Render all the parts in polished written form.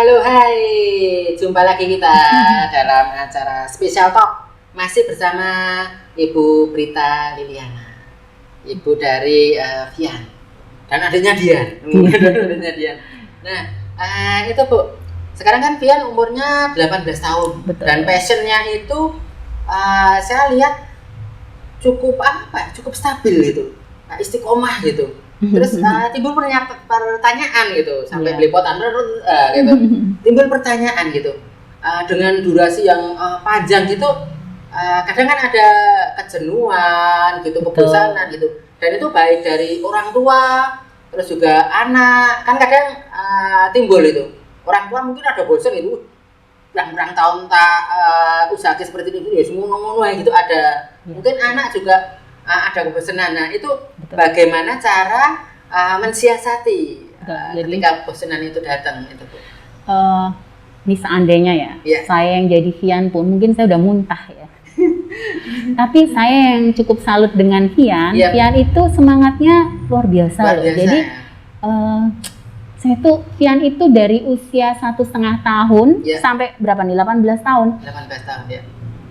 Halo, hai. Jumpa lagi kita dalam acara Special Talk. Masih bersama Ibu Prita Liliana, ibu dari Vian dan adiknya Dian. Adiknya Dian. Nah, itu Bu. Sekarang kan Vian umurnya 18 tahun. Betul. Dan passionnya itu saya lihat cukup stabil gitu. Istiqomah gitu. Terus timbul pertanyaan gitu sampai belepotan gitu. Timbul pertanyaan gitu. Dengan durasi yang panjang gitu, kadang kan ada kejenuhan gitu, kebosanan gitu. Dan itu baik dari orang tua, terus juga anak. Kan kadang timbul itu. Orang tua mungkin ada bosan gitu. Berang tahun tak usaha seperti ini ya semua ngomong gitu ada. Mungkin anak juga ada kebosanan. Nah, itu bagaimana cara mensiasati ketika kebosanan itu datang itu, Bu? Ini seandainya saya yang jadi Vian pun mungkin saya udah muntah ya. Tapi saya yang cukup salut dengan Vian. Vian itu semangatnya luar biasa loh. Jadi saya tuh Vian itu dari usia 1,5 tahun sampai berapa nih? 18 tahun. 18 tahun ya.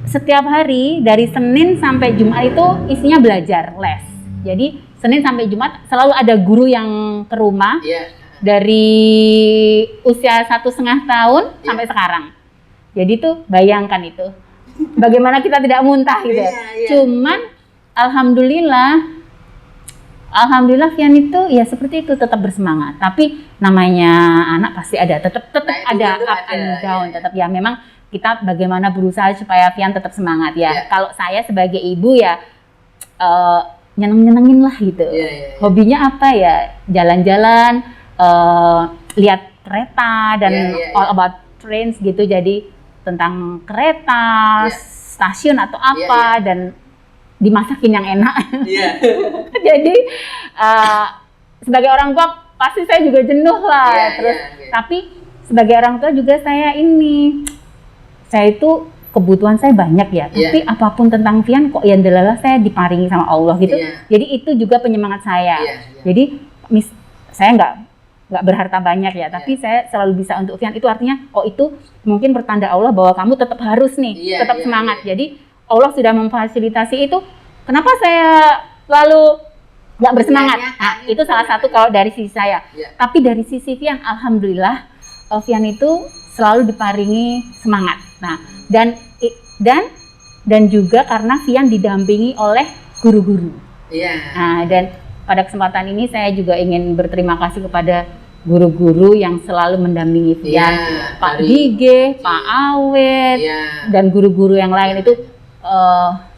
Setiap hari dari Senin sampai Jumat itu isinya belajar les. Jadi Senin sampai Jumat selalu ada guru yang ke rumah. Dari usia 1,5 tahun sampai sekarang. Jadi tuh bayangkan itu. Bagaimana kita tidak muntah gitu. Cuman alhamdulillah Vian itu ya seperti itu, tetap bersemangat. Tapi namanya anak pasti ada tetap ada up and down tetap ya. Memang kita bagaimana berusaha supaya Vian tetap semangat ya. Kalau saya sebagai ibu ya nyenengin lah gitu. Hobinya apa ya? Jalan-jalan, lihat kereta dan all about trains gitu. Jadi tentang kereta, stasiun atau apa dan dimasakin yang enak. Jadi sebagai orang tua pasti saya juga jenuh lah. Tapi sebagai orang tua juga saya itu kebutuhan saya banyak ya. Tapi apapun tentang Vian kok ya adalah saya diparingi sama Allah gitu. Jadi itu juga penyemangat saya. Jadi saya nggak berharta banyak ya, tapi saya selalu bisa untuk Vian. Itu artinya itu mungkin pertanda Allah bahwa kamu tetap harus tetap semangat. Jadi Allah sudah memfasilitasi itu. Kenapa saya lalu nggak bersemangat? Nah, itu salah satu kalau dari sisi saya. Tapi dari sisi Vian, alhamdulillah Vian itu selalu diparingi semangat. Nah, dan juga karena Vian didampingi oleh guru-guru. Nah, dan pada kesempatan ini saya juga ingin berterima kasih kepada guru-guru yang selalu mendampingi Vian, Pak Gige, Pak Awet, dan guru-guru yang lain itu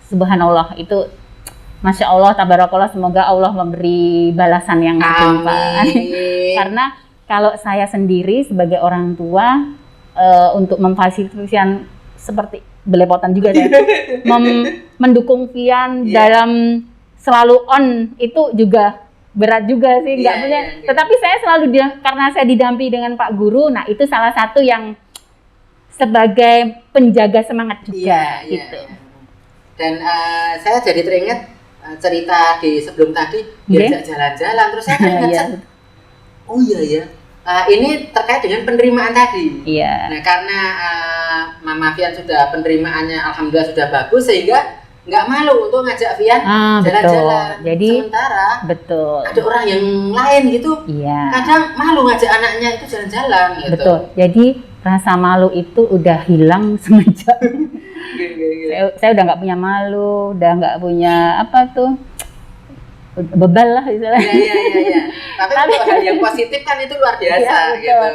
subhanallah itu Masya Allah, tabarakallah, semoga Allah memberi balasan yang setimpal. Karena kalau saya sendiri sebagai orang tua untuk memfasilitasi seperti belepotan juga saya mendukung Vian dalam selalu on itu juga berat juga sih, nggak punya. Tetapi saya selalu karena saya didampingi dengan Pak Guru, nah itu salah satu yang sebagai penjaga semangat juga gitu. Dan saya jadi teringat cerita di sebelum tadi diajak jalan-jalan, terus saya ingat ini terkait dengan penerimaan tadi. Nah, karena Mama Vian sudah penerimaannya alhamdulillah sudah bagus sehingga nggak malu untuk ngajak Vian jalan-jalan. Jadi sementara ada orang yang lain gitu kadang malu ngajak anaknya itu jalan-jalan gitu. Jadi rasa malu itu udah hilang semenjak saya udah nggak punya malu, udah nggak punya bebal lah istilahnya. Tapi untuk hal yang positif kan itu luar biasa gitu.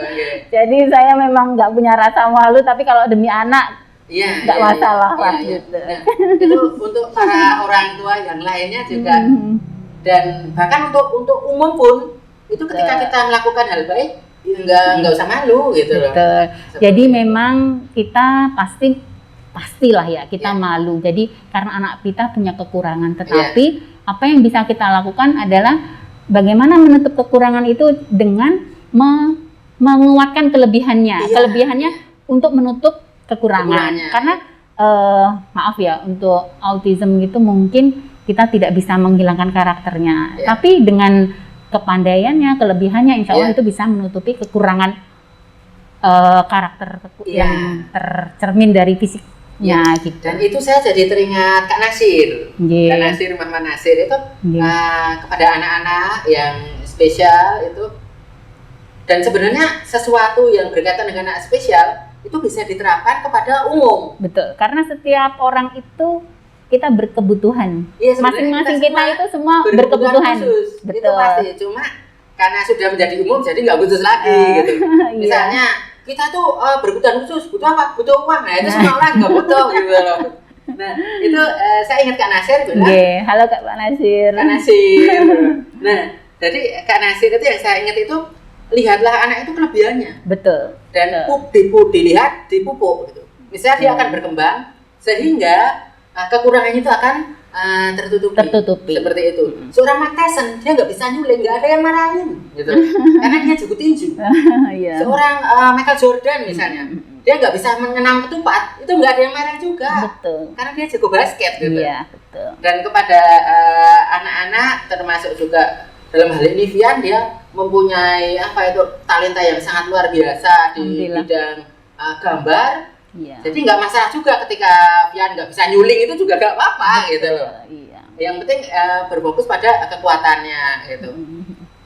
Jadi saya memang nggak punya rasa malu, tapi kalau demi anak nggak masalah lah gitu. Nah, itu untuk para orang tua yang lainnya juga dan bahkan untuk umum pun itu ketika kita melakukan hal baik nggak usah malu gitu loh. Jadi memang kita pastilah ya kita malu. Jadi karena anak kita punya kekurangan, tetapi apa yang bisa kita lakukan adalah bagaimana menutup kekurangan itu dengan menguatkan kelebihannya. Kelebihannya untuk menutup kekurangan. Karena maaf ya, untuk autism gitu mungkin kita tidak bisa menghilangkan karakternya. Tapi dengan kepandaiannya, kelebihannya insya Allah itu bisa menutupi kekurangan karakter Iya. yang tercermin dari fisiknya gitu. Dan itu saya jadi teringat Kak Nasir. Nggih. Kak Nasir, Muhammad Nasir itu Nggih. kepada anak-anak yang spesial itu, dan sebenarnya sesuatu yang berkaitan dengan anak spesial itu bisa diterapkan kepada umum. Betul, karena setiap orang itu kita berkebutuhan. Iya, sebenarnya Masing-masing kita kita semua itu semua berkebutuhan. khusus. Itu Betul. pasti. Cuma karena sudah menjadi umum jadi nggak khusus lagi gitu. Iya. Misalnya kita tuh berkebutuhan khusus, butuh apa? Butuh uang. Nah itu semua orang nggak butuh gitu loh. Nah itu saya ingat Kak Nasir bilang. Nggih, halo Kak Nasir. Kak Nasir. Nah jadi Kak Nasir itu yang saya ingat itu, lihatlah anak itu kelebihannya. Betul. Dan dilihat, dipupuk gitu. Misalnya dia akan berkembang sehingga kekurangannya itu akan tertutupi. Seperti itu. Seorang Mike Tyson dia nggak bisa nyuling, nggak ada yang marahin gitu. Karena dia jago tinju. Iya. Seorang Michael Jordan misalnya, dia nggak bisa mengenang ketupat, itu nggak ada yang marah juga. Betul. Karena dia jago basket gitu. Iya, betul. Dan kepada anak-anak termasuk juga dalam hal ini Vian, dia mempunyai talenta yang sangat luar biasa di bidang gambar. Iya. Jadi nggak masalah juga ketika Vian nggak bisa nyuling, itu juga nggak apa-apa gitu loh. Iya. Yang penting berfokus pada kekuatannya gitu.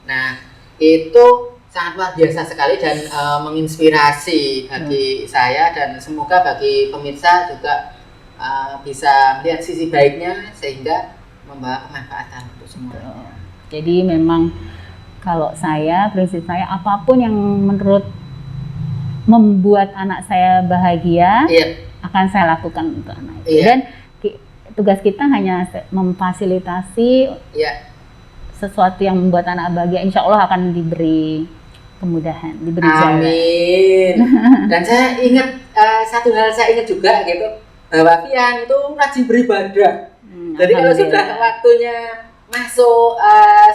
Nah itu sangat luar biasa sekali dan menginspirasi bagi saya, dan semoga bagi pemirsa juga bisa melihat sisi baiknya sehingga membawa kemanfaatan untuk semua. Jadi memang kalau prinsip saya apapun yang menurut membuat anak saya bahagia, akan saya lakukan untuk anak itu. Dan tugas kita hanya memfasilitasi sesuatu yang membuat anak bahagia. Insya Allah akan diberi kemudahan, diberi jalan. Amin. Dan saya ingat satu hal, saya ingat juga gitu, bahwa Vian itu rajin beribadah. Jadi kalau sudah waktunya masuk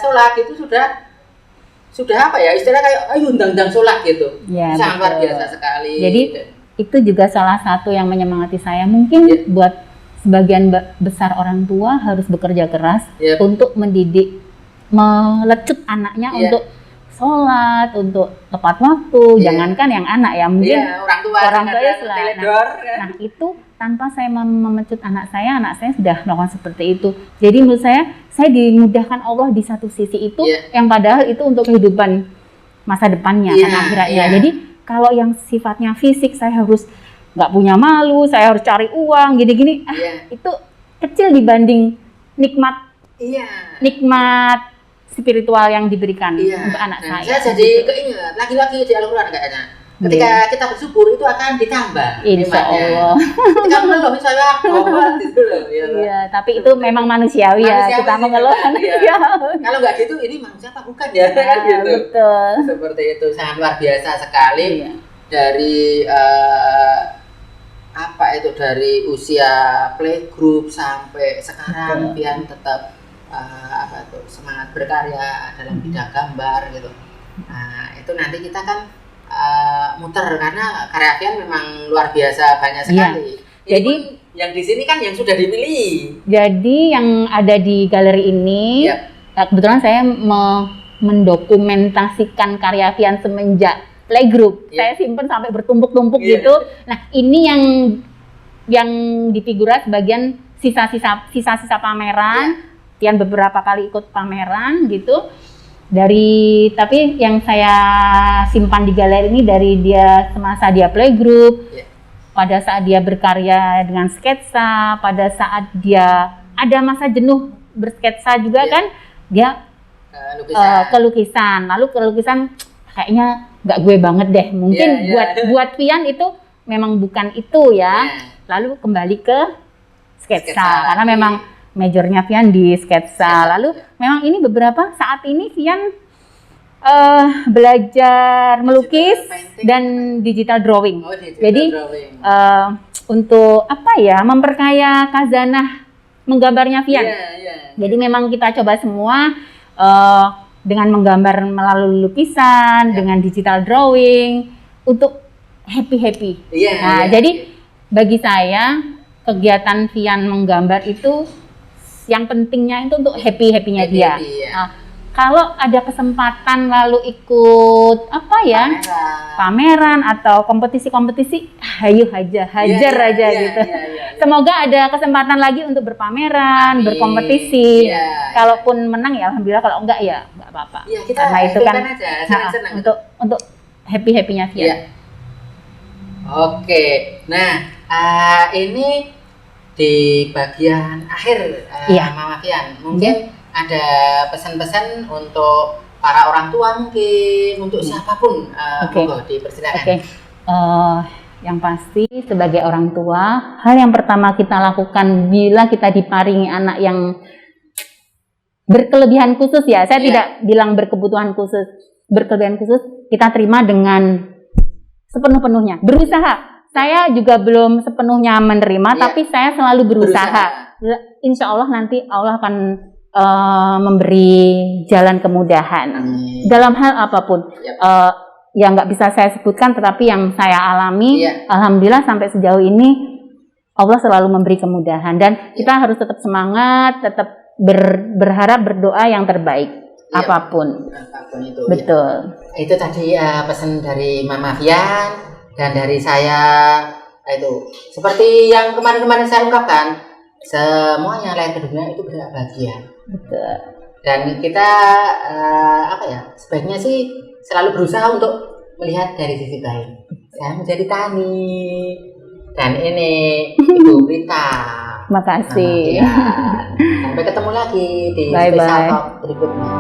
sholat itu sudah apa ya, istilah kayak ayo undang-undang sholat gitu. Ya, sangat luar biasa sekali. Jadi itu juga salah satu yang menyemangati saya. Mungkin buat sebagian besar orang tua harus bekerja keras untuk mendidik, melecut anaknya untuk sholat, untuk tepat waktu. Jangankan yang anak ya, mungkin orang tua nah itu tanpa saya memecut anak saya sudah melakukan seperti itu. Jadi menurut saya dimudahkan Allah di satu sisi itu, yang padahal itu untuk kehidupan masa depannya kan akhiratnya. Jadi kalau yang sifatnya fisik, saya harus nggak punya malu, saya harus cari uang, gini-gini, itu kecil dibanding nikmat spiritual yang diberikan untuk anak saya. Saya jadi keinget lagi-lagi di Al-Quran kayaknya. Ketika kita bersyukur itu akan ditambah. Insya Allah. Ketika mengeluh misalnya, gitu loh. Iya, tapi itu memang manusiawi ya, kita mengeluh manusiawi. Kalau nggak gitu, ini manusia apa bukan ya? Gitu. Betul. Seperti itu, sangat luar biasa sekali. Dari dari usia playgroup sampai sekarang Vian tetap semangat berkarya dalam bidang gambar gitu. Nah, itu nanti kita kan muter karena karya Vian memang luar biasa banyak sekali. Jadi yang di sini kan yang sudah dipilih. Jadi yang ada di galeri ini, kebetulan saya mendokumentasikan karya Vian semenjak playgroup. Saya simpen sampai bertumpuk-tumpuk gitu. Nah, ini yang difigura sebagian sisa-sisa pameran. Vian beberapa kali ikut pameran gitu. Tapi yang saya simpan di galeri ini dari dia semasa dia playgroup, pada saat dia berkarya dengan sketsa, pada saat dia ada masa jenuh bersketsa juga kan, dia kelukisan. Lalu kelukisan kayaknya nggak gue banget deh, mungkin buat Vian itu memang bukan itu ya. Lalu kembali ke sketsa karena memang majornya Vian di sketsa. Lalu memang ini beberapa saat ini Vian belajar melukis dan digital drawing. Jadi untuk memperkaya khazanah menggambarnya Vian. Jadi memang kita coba semua dengan menggambar melalui lukisan, dengan digital drawing untuk happy. Jadi bagi saya kegiatan Vian menggambar itu yang pentingnya itu untuk happy-nya dia. kalau ada kesempatan lalu ikut apa ya, pameran atau kompetisi-kompetisi, hayu hajar aja gitu. Semoga ada kesempatan lagi untuk berpameran, berkompetisi. Kalaupun menang ya alhamdulillah, kalau enggak ya enggak apa-apa. Karena itu kan aja, senang-senang untuk happy-happynya Fian. Oke, nah ini di bagian akhir Mama Fian, mungkin ada pesan-pesan untuk para orang tua, mungkin untuk siapapun, monggo dipersilakan. Yang pasti sebagai orang tua, hal yang pertama kita lakukan bila kita diparingi anak yang berkelebihan khusus ya, saya tidak bilang berkebutuhan khusus, berkelebihan khusus, kita terima dengan sepenuh-penuhnya, berusaha. Saya juga belum sepenuhnya menerima, tapi saya selalu berusaha. Insya Allah nanti Allah akan memberi jalan kemudahan dalam hal apapun. Yang nggak bisa saya sebutkan, tetapi yang saya alami, alhamdulillah sampai sejauh ini Allah selalu memberi kemudahan, dan kita harus tetap semangat, tetap berharap, berdoa yang terbaik apapun itu. Betul. Itu tadi pesan dari Mama Fian dan dari saya, itu seperti yang kemarin-kemarin saya ungkapkan, semuanya lahir ke dunia itu berbahagia. Betul. Dan kita sebaiknya sih selalu berusaha untuk melihat dari sisi baik. Saya menjadi Tani dan ini Ibu Rita. Makasih. Sampai ketemu lagi di Bye-bye. Special Talk berikutnya.